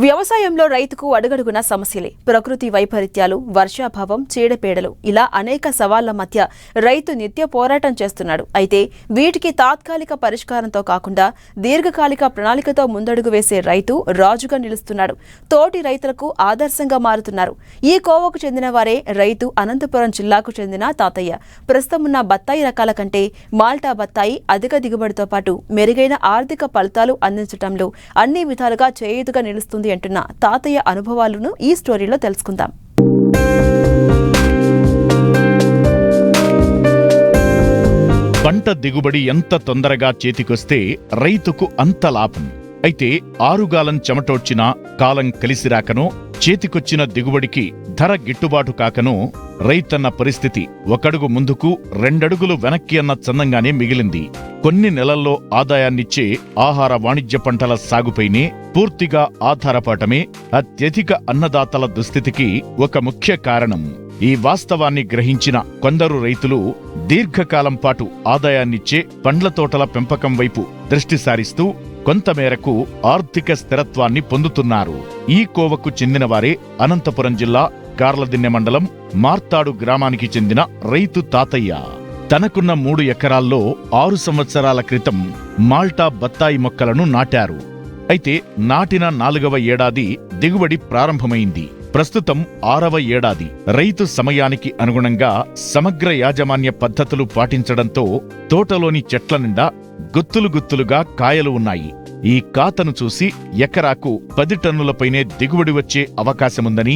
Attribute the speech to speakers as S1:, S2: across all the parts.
S1: వ్యవసాయంలో రైతుకు అడుగడుగున సమస్యలే. ప్రకృతి వైపరీత్యాలు, వర్షాభావం, చీడపీడలు ఇలా అనేక సవాళ్ల మధ్య రైతు నిత్య పోరాటం చేస్తున్నాడు. అయితే వీటికి తాత్కాలిక పరిష్కారంతో కాకుండా దీర్ఘకాలిక ప్రణాళికతో ముందడుగు వేసే రైతు రాజుగా నిలుస్తున్నాడు. తోటి రైతులకు ఆదర్శంగా మారుతున్నారు. ఈ కోవకు చెందిన వారే రైతు అనంతపురం జిల్లాకు చెందిన తాతయ్య. ప్రస్తుతం ఉన్న బత్తాయి రకాల కంటే మాల్టా బత్తాయి అధిక దిగుబడితో పాటు మెరుగైన ఆర్థిక ఫలితాలు అందించడంలో అన్ని విధాలుగా చేయూతగా నిలుస్తుంది అంటున్న తాతయ్య అనుభవాలను ఈ స్టోరీలో తెలుసుకుందాం.
S2: పంట దిగుబడి ఎంత తొందరగా చేతికొస్తే రైతుకు అంత లాభం. అయితే ఆరుగాలం చెమటోడ్చినా, కాలం కలిసిరాకనో, చేతికొచ్చిన దిగుబడికి ధర గిట్టుబాటు కాకనో రైతన్న పరిస్థితి ఒకడుగు ముందుకు రెండడుగులు వెనక్కి అన్న చందంగానే మిగిలింది. కొన్ని నెలల్లో ఆదాయాన్నిచ్చే ఆహార వాణిజ్య పంటల సాగుపైనే పూర్తిగా ఆధారపడటమే అత్యధిక అన్నదాతల దుస్థితికి ఒక ముఖ్య కారణం. ఈ వాస్తవాన్ని గ్రహించిన కొందరు రైతులు దీర్ఘకాలం పాటు ఆదాయాన్నిచ్చే పండ్ల తోటల పెంపకం వైపు దృష్టి సారిస్తూ కొంతమేరకు ఆర్థిక స్థిరత్వాన్ని పొందుతున్నారు. ఈ కోవకు చెందినవారే అనంతపురం జిల్లా గార్లదిన్నె మండలం మార్తాడు గ్రామానికి చెందిన రైతు తాతయ్య. తనకున్న 3 ఎకరాల్లో 6 సంవత్సరాల క్రితం మాల్టా బత్తాయి మొక్కలను నాటారు. అయితే నాటిన 4వ ఏడాది దిగుబడి ప్రారంభమైంది. ప్రస్తుతం 6వ ఏడాది. రైతు సమయానికి అనుగుణంగా సమగ్ర యాజమాన్య పద్ధతులు పాటించడంతో తోటలోని చెట్ల నిండా గుత్తులు గుత్తులుగా కాయలు ఉన్నాయి. ఈ కాతను చూసి ఎకరాకు 10 టన్నులపైనే దిగుబడి వచ్చే అవకాశముందని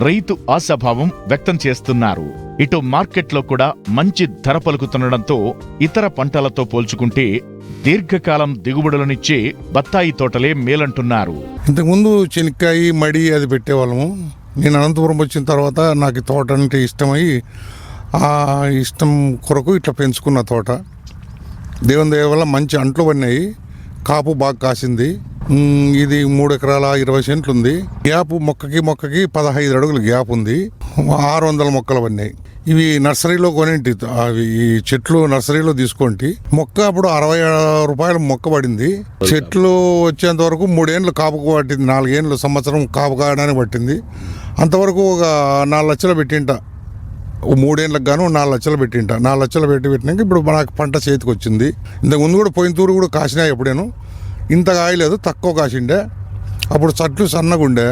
S2: రైతు ఆశాభావం వ్యక్తం చేస్తున్నారు. ఇటు మార్కెట్లో కూడా మంచి ధర పలుకుతుండటంతో ఇతర పంటలతో పోల్చుకుంటే దీర్ఘకాలం దిగుబడులనిచ్చే బత్తాయి తోటలే మేలంటున్నారు.
S3: ఇంతకుముందు చెనిక్కాయ మడి అది పెట్టేవాళ్ళము. నేను అనంతపురం వచ్చిన తర్వాత నాకు తోట అంటే ఇష్టమై ఆ ఇష్టం కొరకు ఇట్లా పెంచుకున్న తోట. దేవుని దయ వల్ల మంచి అంట్లు పడినాయి. కాపు బాగా కాసింది. ఇది 3 ఎకరాల 20 సెంట్లు ఉంది. గ్యాప్ మొక్కకి 15 అడుగులు గ్యాప్ ఉంది. 600 మొక్కలు పడినాయి. ఇవి నర్సరీలో కొనేంటి. అవి ఈ చెట్లు నర్సరీలో తీసుకోండి. మొక్క అప్పుడు 60 రూపాయలు మొక్క పడింది. చెట్లు వచ్చేంత వరకు 3 ఏళ్ళు కాపుకు పట్టింది. 4 ఏళ్ళు సంవత్సరం కాపు కాయడానికి పట్టింది. అంతవరకు ఒక 4 లక్షలు పెట్టింట. 3 ఏళ్ళకి గాను 4 లక్షలు పెట్టింట. 4 లక్షలు పెట్టినాక ఇప్పుడు మనకు పంట చేతికి వచ్చింది. ఇంతకుముందు కూడా పోయిన తూరు కూడా కాసినాయి. ఎప్పుడేను ఇంత కాయలేదు, తక్కువ కాసిండే. అప్పుడు చెట్లు సన్నగా ఉండే,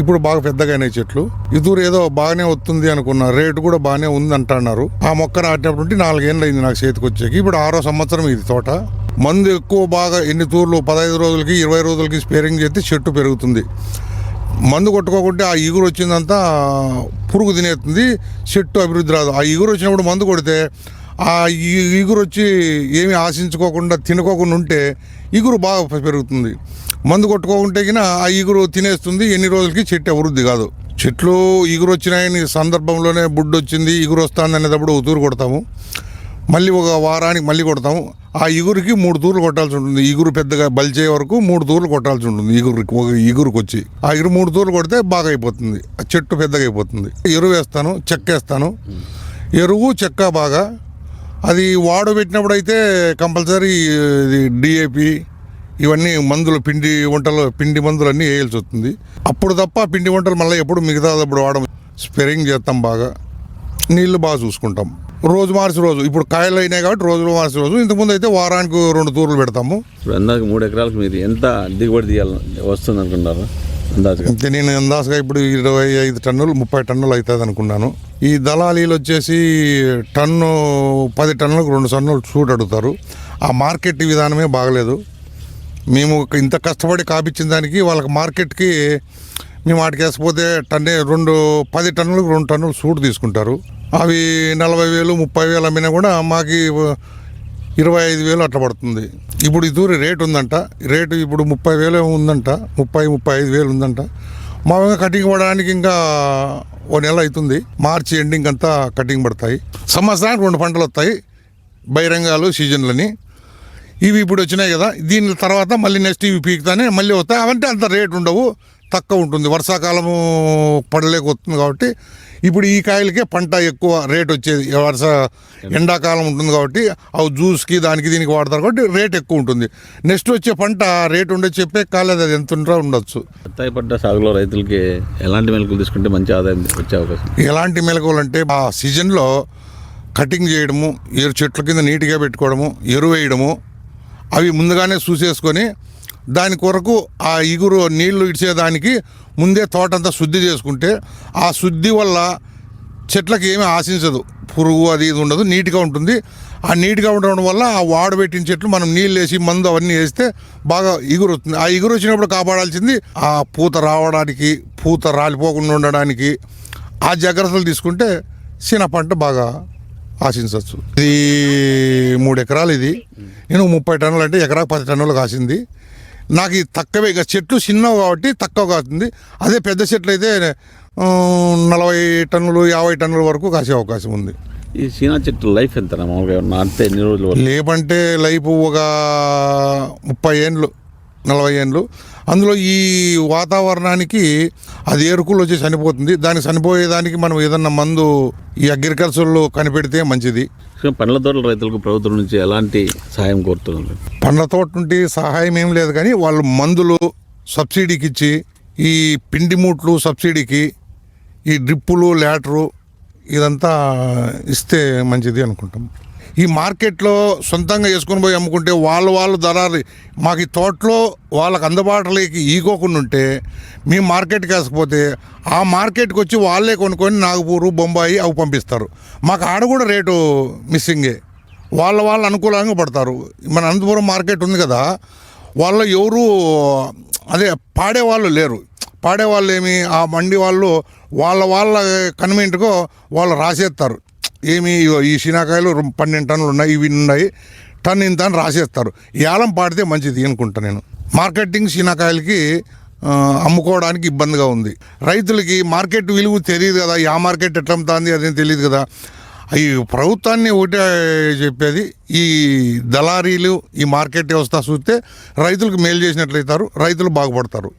S3: ఇప్పుడు బాగా పెద్దగా అయినాయి చెట్లు. ఈ తూరు ఏదో బాగానే వస్తుంది అనుకున్నా. రేటు కూడా బాగానే ఉంది అంటున్నారు. ఆ మొక్క నాటినప్పుడు 4 ఏళ్ళు అయింది నాకు చేతికి వచ్చేకి. ఇప్పుడు 6వ సంవత్సరం ఇది తోట. మందు ఎక్కువ బాగా ఎన్ని తూర్లు 15 రోజులకి 20 రోజులకి స్పేరింగ్ చేస్తే చెట్టు పెరుగుతుంది. మందు కొట్టుకోకుంటే ఆ ఇగురు వచ్చిందంతా పురుగు తినేస్తుంది, చెట్టు అభివృద్ధి రాదు. ఆ ఇగురు వచ్చినప్పుడు మందు కొడితే ఆ ఇగురు వచ్చి ఏమి ఆశించుకోకుండా తినుకోకుండా ఉంటే ఇగురు బాగా పెరుగుతుంది. మందు కొట్టుకోకుంటే ఆ ఇగురు తినేస్తుంది. ఎన్ని రోజులకి చెట్టు అభివృద్ధి కాదు. చెట్లు ఇగురు వచ్చినాయని సందర్భంలోనే బుడ్డు వచ్చింది, ఇగురు వస్తుంది అనేటప్పుడు ఒక తూరు కొడతాము. మళ్ళీ ఒక వారానికి మళ్ళీ కొడతాము. ఆ ఇగురికి 3 తూర్లు కొట్టాల్సి ఉంటుంది. ఇగురు పెద్దగా బలిచే వరకు 3 తూర్లు కొట్టాల్సి ఉంటుంది. ఇగురికి వచ్చి ఆ ఇగురు 3 తూర్లు కొడితే బాగా అయిపోతుంది. ఆ చెట్టు పెద్దగా అయిపోతుంది. ఎరువు వేస్తాను, చెక్క వేస్తాను. ఎరువు చెక్క బాగా అది వాడబెట్టినప్పుడు అయితే కంపల్సరీ డిఏపి ఇవన్నీ మందులు పిండి మందులు అన్నీ వేయాల్సి వస్తుంది. అప్పుడు తప్ప పిండి వంటలు మళ్ళీ ఎప్పుడు మిగతాదప్పుడు వాడడం. స్ప్రేయింగ్ చేస్తాం, బాగా నీళ్లు బాగా చూసుకుంటాం. రోజు మార్చి రోజు. ఇప్పుడు కాయలు అయినాయి కాబట్టి రోజులు మార్చి రోజు. ఇంతకుముందు అయితే వారానికి 2 తూర్లు పెడతాము.
S4: అందాక 3 ఎకరాలకు మీరు ఎంత దిగుబడి తీయాలి వస్తుంది అనుకుంటారు?
S3: అంతే. నేను అందాజగా ఇప్పుడు 25 టన్నులు 30 టన్నులు అవుతుంది అనుకున్నాను. ఈ దళాలీలు వచ్చేసి 10 టన్నులకు 2 టన్నులు షూట్ అడుగుతారు. ఆ మార్కెట్ విధానమే బాగలేదు. మేము ఇంత కష్టపడి కాపించిన దానికి వాళ్ళకి మార్కెట్కి మేము వాటికి వేసిపోతే 10 టన్నులకు 2 టన్నులు షూట్ తీసుకుంటారు. అవి 40,000 30,000 అమ్మినా కూడా మాకు 25,000 అట్లా పడుతుంది. ఇప్పుడు ఈ తూరి రేటు ఉందంట. రేటు ఇప్పుడు 30,000 ఉందంట. 35,000 ఉందంట. మా కటింగ్ పడడానికి ఇంకా 1 నెల అవుతుంది. మార్చి ఎండింగ్ అంతా కటింగ్ పడతాయి. సంవత్సరానికి 2 పంటలు వస్తాయి, బహిరంగాలు సీజన్లని. ఇవి ఇప్పుడు వచ్చినాయి కదా, దీని తర్వాత మళ్ళీ నెక్స్ట్ ఇవి పీకుతానే మళ్ళీ వస్తాయి. అవంటే అంత రేటు ఉండవు. తక్కువ ఉంటుంది, వర్షాకాలము పడలేకొస్తుంది కాబట్టి ఇప్పుడు ఈ కాయలకే పంట ఎక్కువ రేట్ వచ్చేది. ఎండాకాలం ఉంటుంది కాబట్టి అవి జ్యూస్కి దానికి దీనికి వాడతారు కాబట్టి రేట్ ఎక్కువ ఉంటుంది. నెక్స్ట్ వచ్చే పంట రేట్ ఉండే చెప్పే కాలేదు, అది ఎంత ఉండొచ్చు.
S4: బత్తాయి పంట సాగులో రైతులకి ఎలాంటి మెలకువలు తీసుకుంటే మంచి ఆదాయం వచ్చే అవకాశం?
S3: ఎలాంటి మెలకువలు అంటే ఆ సీజన్లో కటింగ్ చేయడము, చెట్ల కింద నీట్గా పెట్టుకోవడము, ఎరువు వేయడము, అవి ముందుగానే చూసేసుకొని దాని కొరకు ఆ ఇగురు నీళ్లు ఇడిచేదానికి ముందే తోటంతా శుద్ధి చేసుకుంటే ఆ శుద్ధి వల్ల చెట్లకి ఏమీ ఆశించదు, పురుగు అది ఇది ఉండదు, నీట్గా ఉంటుంది. ఆ నీట్గా ఉండడం వల్ల ఆ వాడబెట్టిన చెట్లు మనం నీళ్ళు వేసి మందు అవన్నీ వేస్తే బాగా ఇగురు వస్తుంది. ఆ ఇగురు వచ్చినప్పుడు కాపాడాల్సింది ఆ పూత రావడానికి, పూత రాలిపోకుండా ఉండడానికి ఆ జాగ్రత్తలు తీసుకుంటే చిన్న పంట బాగా ఆశించవచ్చు. ఇది 3 ఎకరాలు, ఇది నేను 30 టన్నులు అంటే ఎకరాకు 10 టన్నులు కాసింది. నాకు ఇది తక్కువే, ఇక చెట్లు చిన్నవి కాబట్టి తక్కువ కాస్తుంది. అదే పెద్ద చెట్లు అయితే 40 టన్నులు 50 టన్నుల వరకు కాసే అవకాశం ఉంది.
S4: ఈ చీనా చెట్టు లైఫ్ ఎంత మామూలుగా నాటితే ఎన్ని రోజులు?
S3: లేదంటే లైఫ్ ఒక 30 ఏండ్లు 40 ఏండ్లు. అందులో ఈ వాతావరణానికి అది ఏరుకులు వచ్చి చనిపోతుంది. దానికి చనిపోయేదానికి మనం ఏదన్నా మందు ఈ అగ్రికల్చర్లో కనిపెడితే మంచిది.
S4: పండ్ల తోటల రైతులకు ప్రభుత్వం నుంచి ఎలాంటి సహాయం కోరుతున్నారు?
S3: పండ్ల తోట నుండి సహాయం ఏం లేదు, కానీ వాళ్ళు మందులు సబ్సిడీకి ఇచ్చి, ఈ పిండి మూట్లు సబ్సిడీకి, ఈ డ్రిప్పులు ల్యాటరు ఇదంతా ఇస్తే మంచిది అనుకుంటాం. ఈ మార్కెట్లో సొంతంగా వేసుకొని పోయి అమ్ముకుంటే వాళ్ళు దళారు మాకు ఈ తోటలో వాళ్ళకి అందుబాటులోకి ఈగోకుండా ఉంటే మేము మార్కెట్కి వేసుకపోతే ఆ మార్కెట్కి వచ్చి వాళ్ళే కొనుక్కొని నాగపూరు బొంబాయి అవి పంపిస్తారు. మాకు ఆడ కూడా రేటు మిస్సింగే. వాళ్ళు అనుకూలంగా పడతారు. మన అనంతపురం మార్కెట్ ఉంది కదా, వాళ్ళ ఎవరు అదే పాడేవాళ్ళు లేరు. పాడేవాళ్ళు ఏమి ఆ మండి వాళ్ళు వాళ్ళ కన్వీనెంట్గా వాళ్ళు రాసేస్తారు. ఏమి ఈ శీనాకాయలు 12 టన్నులు ఉన్నాయి, ఇవి ఉన్నాయి, టన్ ఇంత అని రాసేస్తారు. ఏలం పాడితే మంచిది అనుకుంటా నేను. మార్కెటింగ్ శీనాకాయలకి అమ్ముకోవడానికి ఇబ్బందిగా ఉంది. రైతులకి మార్కెట్ విలువ తెలియదు కదా, ఆ మార్కెట్ ఎట్లా అమ్ముతుంది అదేం తెలియదు కదా. ఈ ప్రభుత్వాన్ని ఒకటే చెప్పేది, ఈ దళారీలు ఈ మార్కెట్ వ్యవస్థ చూస్తే రైతులకు మేలు చేసినట్లయితారు, రైతులు బాగుపడతారు.